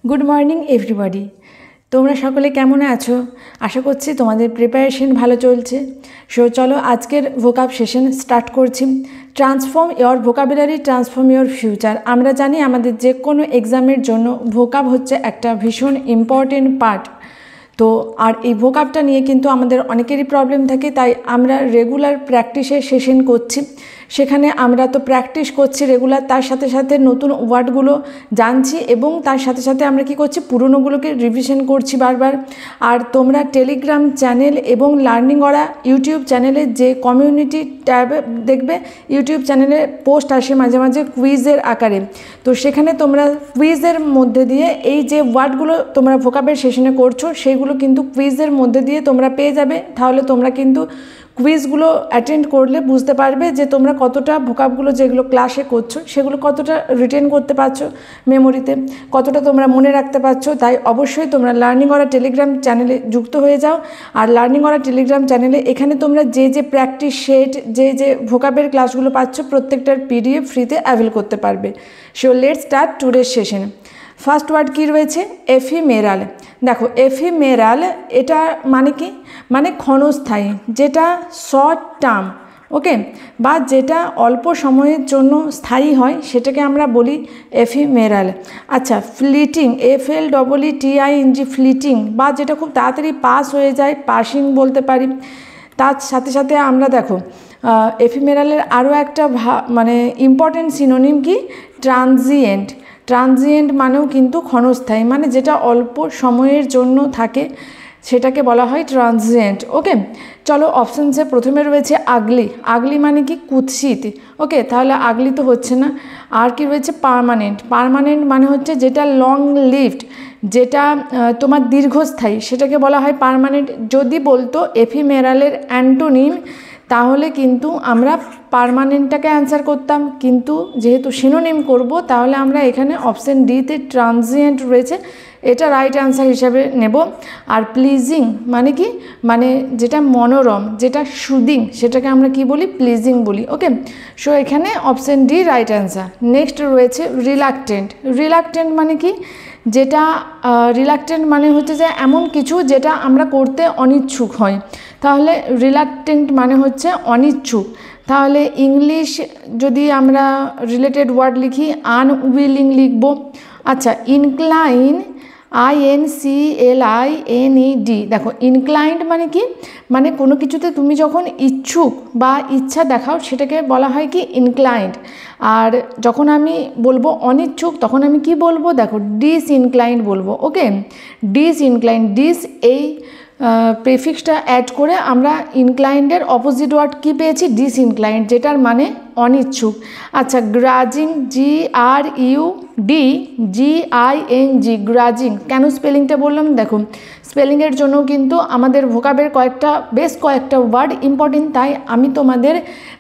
Good morning everybody. তোমরা সকলে কেমন আছো? আশা করছি তোমাদের প্রিপারেশন ভালো চলছে। সো চলো আজকের ভোকাব সেশন স্টার্ট করছি। Transform your vocabulary, transform your future. আমরা জানি আমাদের যে কোনো এক্সামের জন্য ভোকাব হচ্ছে একটা ভীষণ ইম্পর্টেন্ট পার্ট। তো আর এই ভোকাবটা নিয়ে কিন্তু আমাদের অনেকেরই প্রবলেম থাকে, তাই আমরা রেগুলার প্র্যাকটিসের সেশন করছি। সেখানে আমরা তো প্র্যাকটিস করছি রেগুলার, তার সাথে সাথে নতুন ওয়ার্ডগুলো জানছি এবং তার সাথে সাথে আমরা কি করছি, পুরনোগুলোকে রিভিশন করছি বারবার। আর তোমরা টেলিগ্রাম চ্যানেল এবং লার্নিং অরা ইউটিউব চ্যানেলে যে কমিউনিটি ট্যাবে দেখবে, ইউটিউব চ্যানেলে পোস্ট আসে মাঝে মাঝে কুইজের আকারে। তো সেখানে তোমরা কুইজের মধ্যে দিয়ে এই যে ওয়ার্ডগুলো তোমরা ভোকাবের সেশনে করছো সেইগুলো কিন্তু কুইজের মধ্যে দিয়ে তোমরা পেয়ে যাবে। তাহলে তোমরা কিন্তু কুইজগুলো অ্যাটেন্ড করলে বুঝতে পারবে যে তোমরা কতটা ভোকাবগুলো যেগুলো ক্লাসে করছো সেগুলো কতটা রিটেন করতে পারছো মেমোরিতে, কতটা তোমরা মনে রাখতে পারছো। তাই অবশ্যই তোমরা লার্নিং অরা টেলিগ্রাম চ্যানেলে যুক্ত হয়ে যাও। আর লার্নিং অরা টেলিগ্রাম চ্যানেলে এখানে তোমরা যে যে প্র্যাকটিস সেট, যে যে ভোকাবের ক্লাসগুলো পাচ্ছ প্রত্যেকটার পিডিএফ ফ্রিতে অ্যাভেল করতে পারবে। সো লেটস স্টার্ট টুডের সেশন। ফার্স্ট ওয়ার্ড কী রয়েছে? এফিমেরাল। দেখো এফিমেরাল এটা মানে কি, মানে ক্ষণস্থায়ী, যেটা শর্ট টার্ম, ওকে, বা যেটা অল্প সময়ের জন্য স্থায়ী হয় সেটাকে আমরা বলি এফিমেরাল। আচ্ছা, ফ্লিটিং, FLEETING, ফ্লিটিং, বা যেটা খুব তাড়াতাড়ি পাস হয়ে যায়, পাসিং বলতে পারি। তার সাথে সাথে আমরা দেখো এফিমেরালের আরও একটা মানে ইম্পর্টেন্ট সিনোনিম কি, ট্রানজিয়েন্ট। ট্রানজিয়েন্ট মানেও কিন্তু ক্ষণস্থায়ী, মানে যেটা অল্প সময়ের জন্য থাকে সেটাকে বলা হয় ট্রানজিয়েন্ট। ওকে, চলো অপশানসে প্রথমে রয়েছে আগলি। আগলি মানে কি, কুৎসিত। ওকে, তাহলে আগলি তো হচ্ছে না। আর কি রয়েছে? পার্মানেন্ট। পার্মানেন্ট মানে হচ্ছে যেটা লং লিভড, যেটা তোমার দীর্ঘস্থায়ী, সেটাকে বলা হয় পার্মানেন্ট। যদি বলতো এফিমেরালের অ্যান্টোনিম তাহলে কিন্তু আমরা পার্মানেন্টটাকে অ্যান্সার করতাম, কিন্তু যেহেতু সিনোনিম করব তাহলে আমরা এখানে অপশান ডিতে ট্রানজিয়েন্ট রয়েছে, এটা রাইট অ্যান্সার হিসাবে নেব। আর প্লিজিং মানে কি, মানে যেটা মনোরম, যেটা সুদিং, সেটাকে আমরা কি বলি, প্লিজিং বলি। ওকে, সো এখানে option D right answer. Next রয়েছে রিলাক্টেন্ট। রিলাক্টেন্ট মানে কি, যেটা রিলাক্টেন্ট মানে হচ্ছে যে এমন কিছু যেটা আমরা করতে অনিচ্ছুক হয়, তাহলে রিলাক্টেন্ট মানে হচ্ছে অনিচ্ছুক। তাহলে ইংলিশ যদি আমরা রিলেটেড ওয়ার্ড লিখি, আনউইলিং লিখব। আচ্ছা, ইনক্লাইন, INCLINED। দেখো ইনক্লাইন্ড মানে কি, মানে কোনো কিছুতে তুমি যখন ইচ্ছুক বা ইচ্ছা দেখাও সেটাকে বলা হয় কি, ইনক্লাইন্ড। আর যখন আমি বলবো অনিচ্ছুক তখন আমি কি বলবো, দেখো ডিসইনক্লাইন্ড বলবো। ওকে, ডিসইনক্লাইন্ড, ডিস এই প্রেফিক্সটা অ্যাড করে আমরা ইনক্লাইন্ডের অপোজিট ওয়ার্ড কী পেয়েছি, ডিসইনক্লাইন্ড, যেটার মানে অনিচ্ছুক। আচ্ছা, গ্রাজিং, GRUDGING, গ্রাজিং। কেন স্পেলিংটা বললাম? দেখো স্পেলিংয়ের জন্য কিন্তু আমাদের ভোকাবের বেশ কয়েকটা ওয়ার্ড ইম্পর্টেন্ট, তাই আমি তোমাদের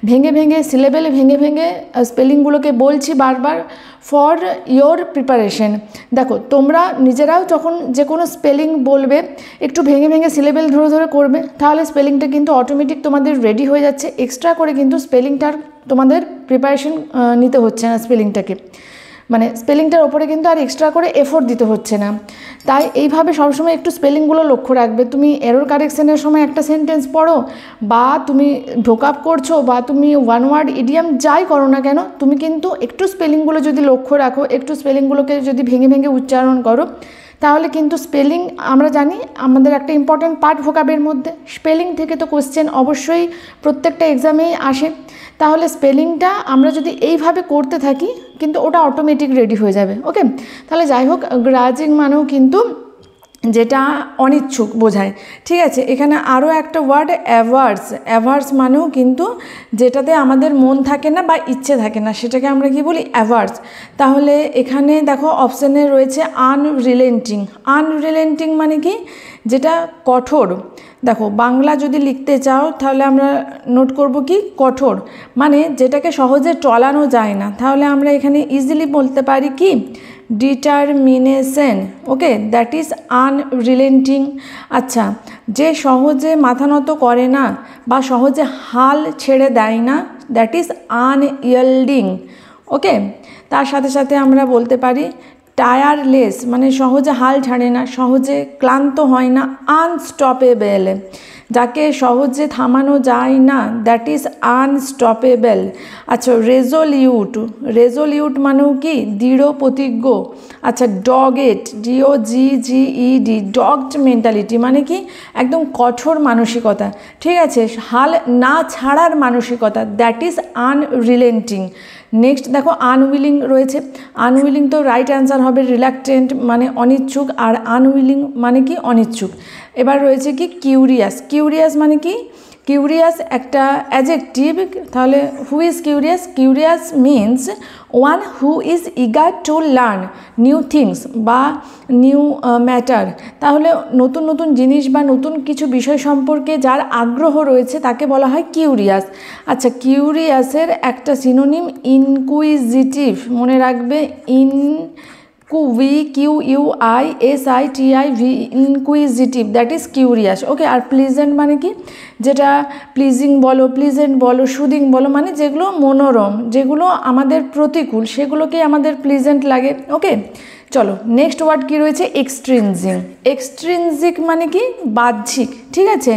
ভেঙে ভেঙে সিলেবেল ভেঙে ভেঙে স্পেলিংগুলোকে বলছি বারবার ফর ইয়োর প্রিপারেশন। দেখো তোমরা নিজেরাও যখন যে কোনো স্পেলিং বলবে একটু ভেঙে ভেঙে সিলেবেল ধরে ধরে করবে, তাহলে স্পেলিংটা কিন্তু অটোমেটিক তোমাদের রেডি হয়ে যাচ্ছে। এক্সট্রা করে কিন্তু স্পেলিংটার তোমাদের প্রিপারেশন নিতে হচ্ছে না, স্পেলিংটাকে মানে স্পেলিংটার ওপরে কিন্তু আর এক্সট্রা করে এফোর্ট দিতে হচ্ছে না। তাই এইভাবে সবসময় একটু স্পেলিংগুলো লক্ষ্য রাখবে। তুমি এরর কারেকশনের সময় একটা সেন্টেন্স পড়ো, বা তুমি ভোকাব করছো, বা তুমি ওয়ান ওয়ার্ড ইডিয়াম যাই করো না কেন, তুমি কিন্তু একটু স্পেলিংগুলো যদি লক্ষ্য রাখো, একটু স্পেলিংগুলোকে যদি ভেঙে ভেঙে উচ্চারণ করো, তাহলে কিন্তু স্পেলিং, আমরা জানি আমাদের একটা ইম্পর্টেন্ট পার্ট ভোকাবের মধ্যে, স্পেলিং থেকে তো কোশ্চেন অবশ্যই প্রত্যেকটা এক্সামেই আসে। তাহলে স্পেলিংটা আমরা যদি এইভাবে করতে থাকি কিন্তু ওটা অটোমেটিক রেডি হয়ে যাবে। ওকে, তাহলে যাই হোক, গ্রাজিং মানেও কিন্তু যেটা অনিচ্ছুক বোঝায়। ঠিক আছে, এখানে আরও একটা ওয়ার্ড অ্যাভার্স। অ্যাভার্স মানেও কিন্তু যেটাতে আমাদের মন থাকে না বা ইচ্ছে থাকে না, সেটাকে আমরা কি বলি, অ্যাভার্স। তাহলে এখানে দেখো অপশানে রয়েছে আনরিলেন্টিং। আনরিলেন্টিং মানে কি, যেটা কঠোর। দেখো বাংলা যদি লিখতে চাও তাহলে আমরা নোট করব কি, কঠোর, মানে যেটাকে সহজে টলানো যায় না। তাহলে আমরা এখানে ইজিলি বলতে পারি কি, determination. Okay, that is unrelenting. আচ্ছা, যে সহজে মাথা নত করে না বা সহজে হাল ছেড়ে দেয় না, দ্যাট ইজ আনইয়েল্ডিং। ওকে, তার সাথে সাথে আমরা বলতে পারি টায়ারলেস মানে সহজে হাল ছাড়ে না, সহজে ক্লান্ত হয় না। আনস্টপেবল, যাকে সহজে থামানো যায় না, দ্যাট ইজ আনস্টপেবল। আচ্ছা, রেজলিউট, রেজলিউট মানেও কি দৃঢ় প্রতিজ্ঞ। আচ্ছা, ডগেড, DOGGED, ডগড মেন্টালিটি মানে কি একদম কঠোর মানসিকতা, ঠিক আছে, হাল না ছাড়ার মানসিকতা, দ্যাট ইজ আনরিলেন্টিং। নেক্সট দেখো আনউইলিং রয়েছে, আনউইলিং তো রাইট অ্যান্সার হবে, রিল্যাক্টেন্ট মানে অনিচ্ছুক, আর আনউইলিং মানে কি অনিচ্ছুক। এবার রয়েছে কি কিউরিয়াস, কিউরিয়াস মানে কি, কিউরিয়াস একটা অ্যাডজেক্টিভ, তাহলে who is curious, curious means one who is eager to learn new things বা নিউ ম্যাটার, তাহলে নতুন নতুন জিনিস বা নতুন কিছু বিষয় সম্পর্কে যার আগ্রহ রয়েছে তাকে বলা হয় কিউরিয়াস। আচ্ছা, কিউরিয়াসের একটা সিনোনিম ইনকুইজিটিভ, মনে রাখবে, QUISITIV, inquisitive, that is curious. Okay, আর প্লিজেন্ট মানে কি, যেটা প্লিজিং বলো, প্লিজেন্ট বলো, সুদিং বলো, মানে যেগুলো মনোরম, যেগুলো আমাদের প্রতিকূল সেগুলোকেই আমাদের প্লিজেন্ট লাগে। ওকে, চলো নেক্সট ওয়ার্ড কি রয়েছে, এক্সট্রিনজিক। এক্সট্রিনজিক মানে কি বাহ্যিক, ঠিক আছে,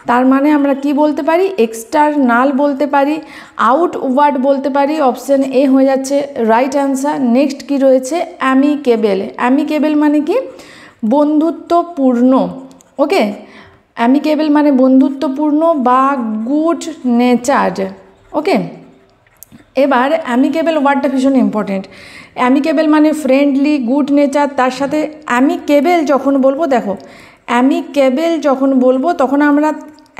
তার মানে আমরা কি বলতে পারি, এক্সটার্নাল বলতে পারি, আউটওয়ার্ড বলতে পারি। অপশান এ হয়ে যাচ্ছে রাইট অ্যান্সার। নেক্সট কি রয়েছে, অ্যামিকেবল। অ্যামিকেবল মানে কি বন্ধুত্বপূর্ণ। ওকে, অ্যামিকেবল মানে বন্ধুত্বপূর্ণ বা গুড নেচার্ড। ওকে, এবার অ্যামিকেবল ওয়ার্ডটা ভীষণ ইম্পর্টেন্ট। অ্যামিকেবল মানে ফ্রেন্ডলি, গুড নেচার, তার সাথে অ্যামিকেবল যখন বলবো, দেখো অ্যামিকেবল যখন বলবো তখন আমরা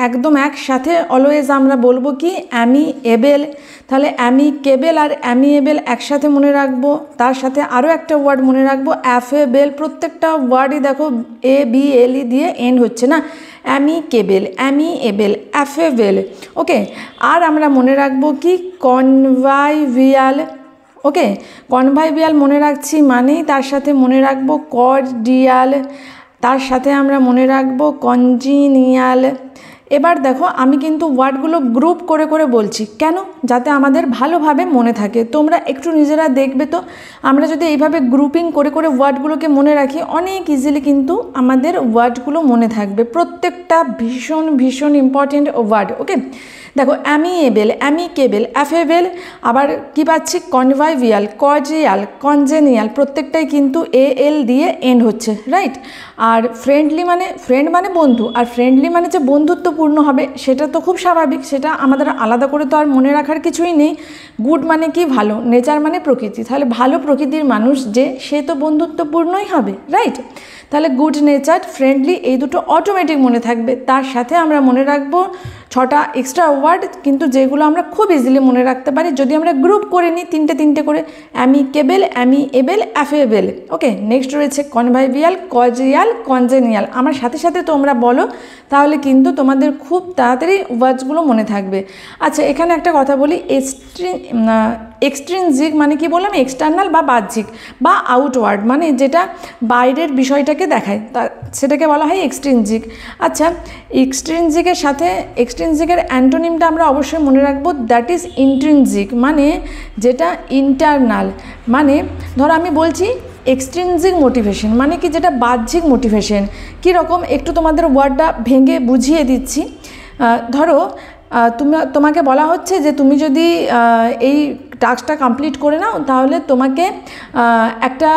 একদম একসাথে অলওয়েজ আমরা বলবো কি অ্যামিএবল। তাহলে অ্যামিকেবল আর অ্যামিএবল একসাথে মনে রাখবো, তার সাথে আরও একটা ওয়ার্ড মনে রাখবো অ্যাফেবল। প্রত্যেকটা ওয়ার্ডই দেখো ABLE দিয়ে এন্ড হচ্ছে না, অ্যামিকেবল, অ্যামিএবল, অ্যাফেবল। ওকে, আর আমরা মনে রাখবো কি কনভাইভিয়াল। ওকে, কনভাইভিয়াল মনে রাখছি মানেই তার সাথে মনে রাখবো কর্ডিয়াল, তার সাথে আমরা মনে রাখবো কনজিনিয়াল। এবার দেখো আমি কিন্তু ওয়ার্ডগুলো গ্রুপ করে করে বলছি, কেন, যাতে আমাদের ভালোভাবে মনে থাকে। তোমরা একটু নিজেরা দেখবে তো, আমরা যদি এইভাবে গ্রুপিং করে করে ওয়ার্ডগুলোকে মনে রাখি অনেক ইজিলি কিন্তু আমাদের ওয়ার্ডগুলো মনে থাকবে, প্রত্যেকটা ভীষণ ভীষণ ইম্পর্টেন্ট ওয়ার্ড। ওকে, দেখো অ্যামিএবল, অ্যামিকেবল, অ্যাফেবল, আবার কি পাচ্ছি কনভাইভিয়াল, কর্ডিয়াল, কনজেনিয়াল, প্রত্যেকটাই কিন্তু AL দিয়ে এন্ড হচ্ছে, রাইট। আর ফ্রেন্ডলি মানে, ফ্রেন্ড মানে বন্ধু, আর ফ্রেন্ডলি মানে যে বন্ধুত্বপূর্ণ হবে সেটা তো খুব স্বাভাবিক, সেটা আমাদের আলাদা করে তো আর মনে রাখার কিছুই নেই। গুড মানে কি ভালো, নেচার মানে প্রকৃতি, তাহলে ভালো প্রকৃতির মানুষ যে সে তো বন্ধুত্বপূর্ণই হবে, রাইট। তাহলে গুড নেচার, ফ্রেন্ডলি, এই দুটো অটোমেটিক মনে থাকবে। তার সাথে আমরা মনে রাখবো 6টা এক্সট্রা ওয়ার্ড, কিন্তু যেগুলো আমরা খুব ইজিলি মনে রাখতে পারি যদি আমরা গ্রুপ করে নিই তিনটে তিনটে করে, অ্যামিকেবল, অ্যামিএবল, অ্যাফেবল। ওকে, নেক্সট রয়েছে কনভাইভিয়াল, কর্ডিয়াল, কনজেনিয়াল। আমার সাথে সাথে তোমরা বলো, তাহলে কিন্তু তোমাদের খুব তাড়াতাড়ি ওয়ার্ডসগুলো মনে থাকবে। আচ্ছা, এখানে একটা কথা বলি, এক্সট্রিনজিক মানে কি বললাম, এক্সটার্নাল বা বাহ্যিক, বা আউটওয়ার্ড মানে যেটা বাইরের বিষয়টাকে দেখায়, তা সেটাকে বলা হয় এক্সট্রিনজিক। আচ্ছা, এক্সট্রিনজিকের সাথে এক্সট্রিনজিকের অ্যান্টোনিমটা আমরা অবশ্যই মনে রাখবো, দ্যাট ইজ ইন্ট্রিনজিক, মানে যেটা ইন্টারনাল। মানে ধরো আমি বলছি এক্সট্রিনজিক মোটিভেশন মানে কি, যেটা বাহ্যিক মোটিভেশন। কীরকম একটু তোমাদের ওয়ার্ডটা ভেঙে বুঝিয়ে দিচ্ছি। ধরো তোমাকে বলা হচ্ছে যে তুমি যদি এই টাস্কটা কমপ্লিট করে নাও তাহলে তোমাকে একটা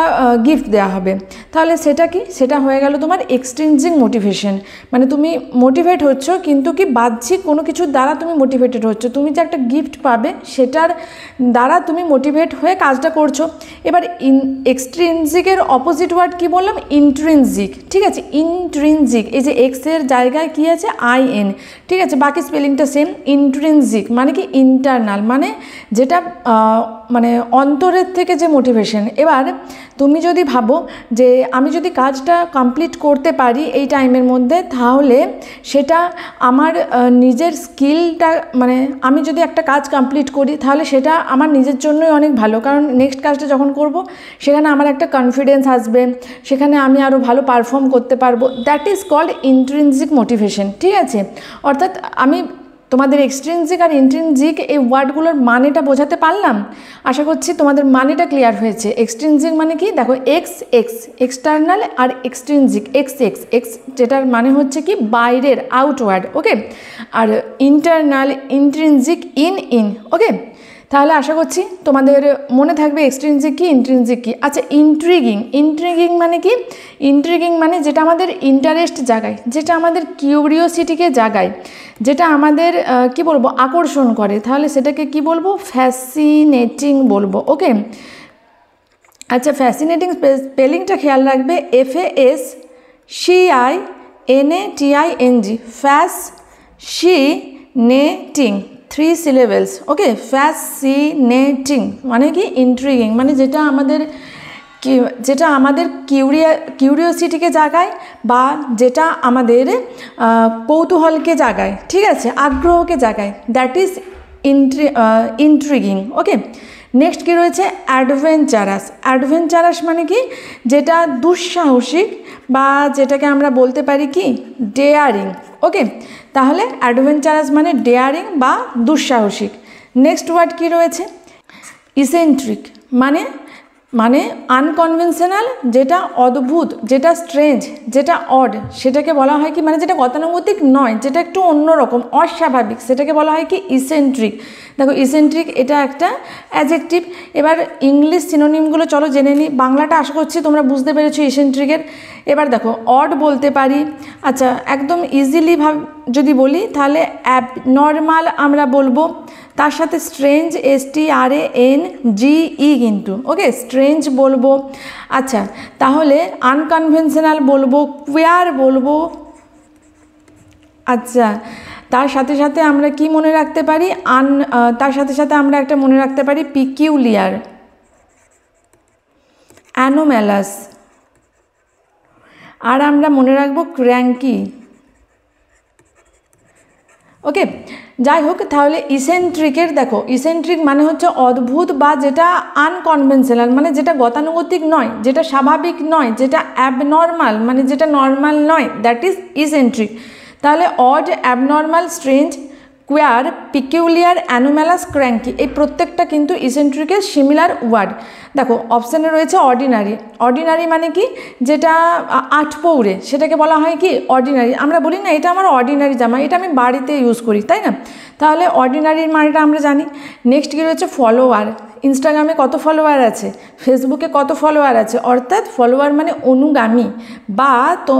গিফট দেওয়া হবে, তাহলে সেটা কি, সেটা হয়ে গেল তোমার এক্সট্রিনজিক মোটিভেশন। মানে তুমি মোটিভেট হচ্ছ কিন্তু কি বাহ্যিক কোনো কিছুর দ্বারা তুমি মোটিভেটেড হচ্ছ, তুমি যে একটা গিফট পাবে সেটার দ্বারা তুমি মোটিভেট হয়ে কাজটা করছো। এবার এক্সট্রিনজিকের অপোজিট ওয়ার্ড কি বললাম, ইন্ট্রিনজিক, ঠিক আছে, ইন্ট্রিনজিক, এই যে এক্সের জায়গায় কি আছে IN, ঠিক আছে, বাকি স্পেলিংটা সেম। ইন্ট্রিনজিক মানে কি ইন্টারনাল, মানে যেটা মানে অন্তরের থেকে যে মোটিভেশন। এবার তুমি যদি ভাবো যে আমি যদি কাজটা কমপ্লিট করতে পারি এই টাইমের মধ্যে, তাহলে সেটা আমার নিজের স্কিলটা, মানে আমি যদি একটা কাজ কমপ্লিট করি তাহলে সেটা আমার নিজের জন্যই অনেক ভালো, কারণ নেক্সট কাজটা যখন করব সেখানে আমার একটা কনফিডেন্স আসবে, সেখানে আমি আরও ভালো পারফর্ম করতে পারবো, that is called intrinsic motivation, ঠিক আছে। অর্থাৎ আমি তোমাদের এক্সট্রিনজিক আর ইন্ট্রিনজিক এই ওয়ার্ডগুলোর মানেটা বোঝাতে পারলাম? আশা করছি তোমাদের মানেটা ক্লিয়ার হয়েছে। এক্সট্রিনজিক মানে কি, দেখো এক্স এক্স এক্সটার্নাল, আর এক্সট্রিনজিক এক্স এক্স এক্স যেটার মানে হচ্ছে কি বাইরের, আউটওয়ার্ড। ওকে, আর internal intrinsic in in. Okay, তাহলে আশা করছি তোমাদের মনে থাকবে এক্সট্রিনজিক কি ইন্ট্রিনজিক কি। আচ্ছা, ইন্ট্রিগিং, ইন্ট্রিগিং মানে কি? ইন্ট্রিগিং মানে যেটা আমাদের ইন্টারেস্ট জাগায়, যেটা আমাদের কিউরিওসিটিকে জাগায়, যেটা আমাদের কি বলবো আকর্ষণ করে, তাহলে সেটাকে কি বলবো? ফ্যাসিনেটিং বলবো। ওকে, আচ্ছা, ফ্যাসিনেটিং স্পেলিংটা খেয়াল রাখবে, FASCINATING, ফ্যাসিনেটিং, 3 syllables। ওকে, ফ্যাসিনেটিং মানে কি? ইন্ট্রিগিং মানে যেটা আমাদের কিউরিওসিটিকে জাগায়, বা যেটা আমাদের কৌতূহলকে জাগায়, ঠিক আছে, আগ্রহকে জাগায়, that is intriguing. Okay, next কি রয়েছে? অ্যাডভেঞ্চারাস। অ্যাডভেঞ্চারাস মানে কি? যেটা দুঃসাহসিক, বা যেটাকে আমরা বলতে পারি কি ডেয়ারিং। ওকে, তাহলে অ্যাডভেঞ্চারাস মানে ডেয়ারিং বা দুঃসাহসিক। নেক্সট ওয়ার্ড কি রয়েছে? ইসেন্ট্রিক মানে আনকনভেনশনাল, যেটা অদ্ভুত, যেটা স্ট্রেঞ্জ, যেটা অড, সেটাকে বলা হয় কি, মানে যেটা গতানুগতিক নয়, যেটা একটু অন্যরকম, অস্বাভাবিক, সেটাকে বলা হয় কি ইসেন্ট্রিক। দেখো ইসেন্ট্রিক এটা একটা অ্যাডজেক্টিভ। এবার ইংলিশ সিনোনিমগুলো চলো জেনে নিই। বাংলাটা আশা করছি তোমরা বুঝতে পেরেছো ইসেন্ট্রিকের। এবার দেখো অড বলতে পারি। আচ্ছা, একদম ইজিলি যদি বলি তাহলে অ্যাবনর্মাল আমরা বলবো, তার সাথে স্ট্রেঞ্জ, STRANGE কিন্তু। ওকে, স্ট্রেঞ্জ বলবো। আচ্ছা, তাহলে আনকনভেনশনাল বলবো, কুয়ার বলবো। আচ্ছা, তার সাথে সাথে আমরা কি মনে রাখতে পারি? তার সাথে সাথে আমরা একটা মনে রাখতে পারি পিকিউলিয়ার, অ্যানোম্যালাস, আর আমরা মনে রাখবো ক্র্যাঙ্কি। ওকে, যাই হোক, তাহলে ইসেন্ট্রিকের দেখো, ইসেন্ট্রিক মানে হচ্ছে অদ্ভুত, বা যেটা আনকনভেনশনাল মানে যেটা গতানুগতিক নয়, যেটা স্বাভাবিক নয়, যেটা অ্যাবনর্মাল মানে যেটা নর্মাল নয়, দ্যাট ইজ ইসেন্ট্রিক। তাহলে অড, অ্যাবনর্মাল, স্ট্রেঞ্জ, কুয়ার, পিকিউলিয়ার, অ্যানোম্যালাস, ক্র্যাঙ্কি, এই প্রত্যেকটা কিন্তু ইসেন্ট্রিকের সিমিলার ওয়ার্ড। দেখো অপশানে রয়েছে অর্ডিনারি। অর্ডিনারি মানে কি? যেটা আটপৌরে, সেটাকে বলা হয় কি অর্ডিনারি। আমরা বলি না এটা আমার অর্ডিনারি জামা, এটা আমি বাড়িতে ইউজ করি, তাই না? তাহলে অর্ডিনারির মানেটা আমরা জানি। নেক্সট কি রয়েছে? ফলোয়ার। ইনস্টাগ্রামে কত ফলোয়ার আছে, ফেসবুকে কত ফলোয়ার আছে, অর্থাৎ ফলোয়ার মানে অনুগামী, বা তো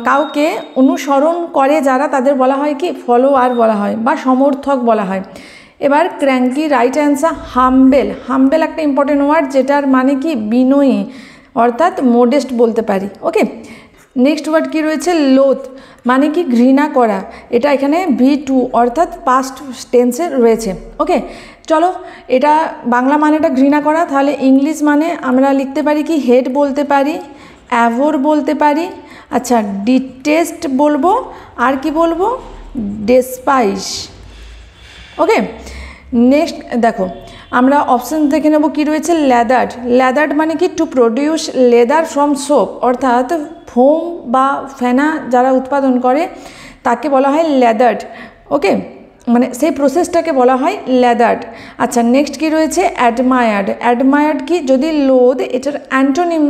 কাউকে অনুসরণ করে যারা, তাদের বলা হয় কি ফলোয়ার বলা হয়, বা সমর্থক বলা হয়। এবার cranky, right answer. Humble, humble একটা ইম্পর্টেন্ট ওয়ার্ড, যেটার মানে কি বিনয়ী, অর্থাৎ মোডেস্ট বলতে পারি। ওকে, নেক্সট ওয়ার্ড কি রয়েছে? লোথ মানে কি ঘৃণা করা, এটা এখানে V2 অর্থাৎ পাস্ট টেন্সে রয়েছে। ওকে, চলো এটা বাংলা মানেটা ঘৃণা করা, তাহলে ইংলিশ মানে আমরা লিখতে পারি কি হেট বলতে পারি, অ্যাভোর বলতে পারি। আচ্ছা, ডিটেস্ট বলবো, আর কি বলবো? ডেসপাইস। ওকে, নেক্সট দেখো আমরা অপশান দেখে নেব কি রয়েছে? ল্যাদার্ড। ল্যাদার্ড মানে কি to produce leather from soap, অর্থাৎ ফোম বা ফেনা যারা উৎপাদন করে তাকে বলা হয় ল্যাদার্ড। ওকে, মানে সেই প্রসেসটাকে বলা হয় ল্যাদার্ড। আচ্ছা, নেক্সট কি রয়েছে? অ্যাডমায়ার্ড। অ্যাডমায়ার্ড কি? যদি লোদ এটার অ্যান্টোনিম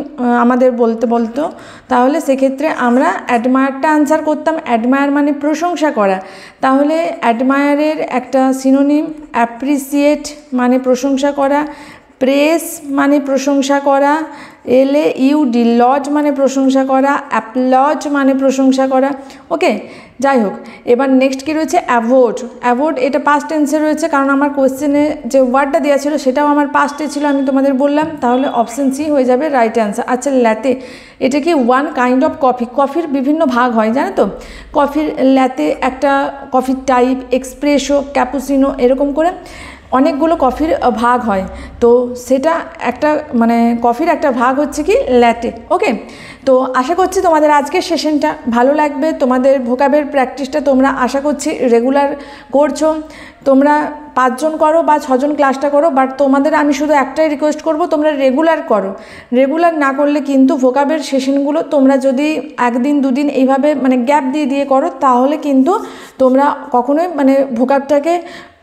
আমাদের বলতো তাহলে সেক্ষেত্রে আমরা অ্যাডমায়ারটা আনসার করতাম। অ্যাডমায়ার মানে প্রশংসা করা, তাহলে অ্যাডমায়ারের একটা সিনোনিম অ্যাপ্রিসিয়েট মানে প্রশংসা করা, প্রেস মানে প্রশংসা করা, LAUD লজ মানে প্রশংসা করা, অ্যাপ্লজ মানে প্রশংসা করা। ওকে, যাই হোক, এবার নেক্সট কি রয়েছে? অ্যাভোড। অ্যাভোড এটা পাস্ট টেন্সে রয়েছে, কারণ আমার কোশ্চেনে যে ওয়ার্ডটা দেওয়া ছিল সেটাও আমার পাস্টে ছিল, আমি তোমাদের বললাম, তাহলে অপশান সি হয়ে যাবে রাইট অ্যান্সার। আচ্ছা, ল্যাতে এটা কি ওয়ান কাইন্ড অফ কফি। কফির বিভিন্ন ভাগ হয় জানো তো, কফির ল্যাতে একটা কফির টাইপ, এক্সপ্রেসো, ক্যাপুচিনো, এরকম করে অনেকগুলো কফির ভাগ হয়, তো সেটা একটা মানে কফির একটা ভাগ হচ্ছে কি ল্যাটে। ওকে, তো আশা করছি তোমাদের আজকের সেশনটা ভালো লাগবে, তোমাদের ভোকাবের প্র্যাকটিসটা তোমরা আশা করছি রেগুলার করছো, তোমরা 5 জন করো বা 6 জন ক্লাসটা করো, বাট তোমাদের আমি শুধু একটাই রিকোয়েস্ট করব, তোমরা রেগুলার করো। রেগুলার না করলে কিন্তু ভোকাবের সেশনগুলো তোমরা যদি 1 দিন 2 দিন এইভাবে মানে গ্যাপ দিয়ে দিয়ে করো, তাহলে কিন্তু তোমরা কখনোই মানে ভোকাবটাকে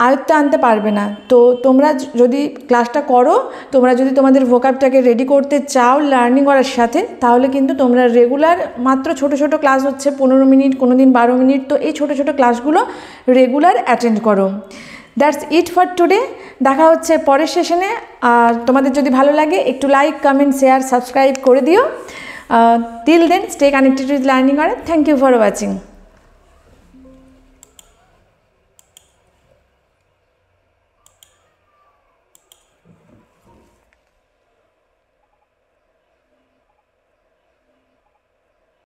আয়ত্তে আনতে পারবে না। তো তোমরা যদি ক্লাসটা করো, তোমরা যদি তোমাদের ভোকাবটাকে রেডি করতে চাও লার্নিং করার সাথে, তাহলে কিন্তু তোমরা রেগুলার, মাত্র ছোট ছোট ক্লাস হচ্ছে 15 মিনিট, কোনো দিন 12 মিনিট, তো এই ছোট ছোট ক্লাসগুলো রেগুলার অ্যাটেন্ড করো। That's it for today. দেখা হচ্ছে পরের সেশনে। আর তোমাদের যদি ভালো লাগে একটু লাইক, কমেন্ট, শেয়ার, সাবস্ক্রাইব করে দিও। Till then stay connected with learning অর। Thank you for watching.